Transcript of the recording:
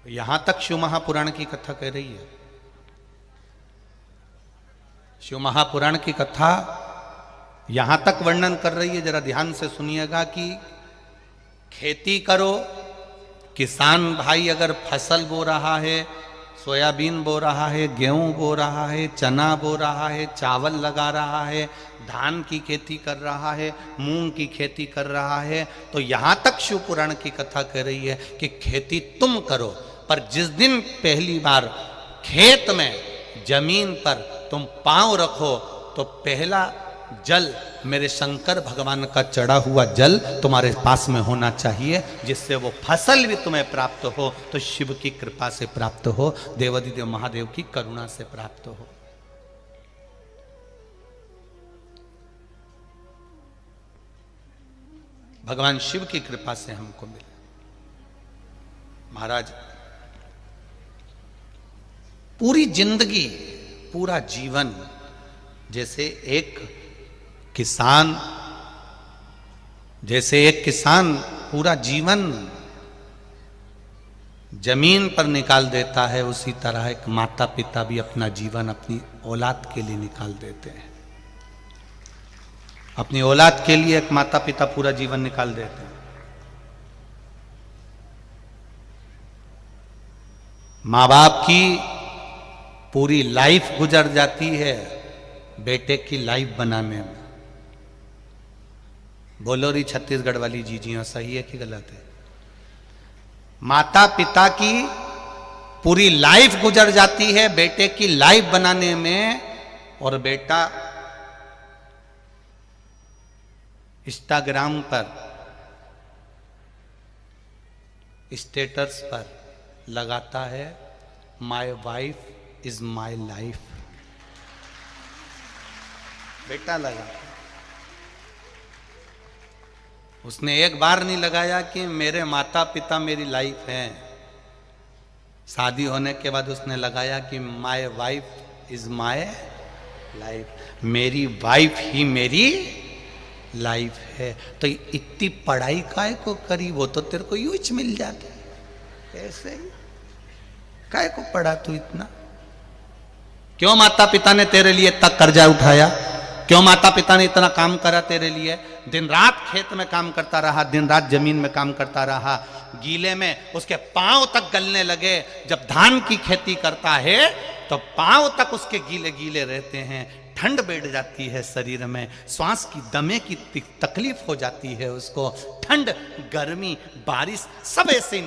यहां तक शिव महापुराण की कथा कह रही है। शिव महापुराण की कथा यहां तक वर्णन कर रही है, जरा ध्यान से सुनिएगा, कि खेती करो, किसान भाई अगर फसल बो रहा है, सोयाबीन बो रहा है, गेहूं बो रहा है, चना बो रहा है, चावल लगा रहा है, धान की खेती कर रहा है, मूंग की खेती कर रहा है, तो यहां तक शिव पुराण की कथा कह रही है कि खेती तुम करो, पर जिस दिन पहली बार खेत में, जमीन पर तुम पांव रखो तो पहला जल मेरे शंकर भगवान का चढ़ा हुआ जल तुम्हारे पास में होना चाहिए, जिससे वो फसल भी तुम्हें प्राप्त हो तो शिव की कृपा से प्राप्त हो, देवाधिदेव महादेव की करुणा से प्राप्त हो। भगवान शिव की कृपा से हमको मिले। महाराज पूरी जिंदगी, पूरा जीवन, जैसे एक किसान पूरा जीवन जमीन पर निकाल देता है, उसी तरह एक माता पिता भी अपना जीवन अपनी औलाद के लिए निकाल देते हैं। अपनी औलाद के लिए एक माता पिता पूरा जीवन निकाल देते हैं। माँ बाप की पूरी लाइफ गुजर जाती है बेटे की लाइफ बनाने में। बोलो री छत्तीसगढ़ वाली जीजियां सही है कि गलत है? माता पिता की पूरी लाइफ गुजर जाती है बेटे की लाइफ बनाने में, और बेटा इंस्टाग्राम पर, स्टेटस पर लगाता है my wife is my life. बेटा लगा, उसने एक बार नहीं लगाया कि मेरे माता पिता मेरी लाइफ हैं। शादी होने के बाद उसने लगाया कि my wife is my life, मेरी वाइफ ही मेरी लाइफ है। तो इतनी पढ़ाई काहे को करी, वो तो तेरे को यूं ही मिल जाता, ऐसे ही काहे को पढ़ा तू इतना? क्यों माता पिता ने तेरे लिए इतना कर्जा उठाया? क्यों माता पिता ने इतना काम करा तेरे लिए? दिन रात खेत में काम करता रहा, दिन रात जमीन में काम करता रहा, गीले में उसके पांव तक गलने लगे। जब धान की खेती करता है तो पांव तक उसके गीले गीले रहते हैं, ठंड बैठ जाती है शरीर में, श्वास की दमे की तकलीफ हो जाती है उसको, ठंड गर्मी बारिश सब ऐसे ही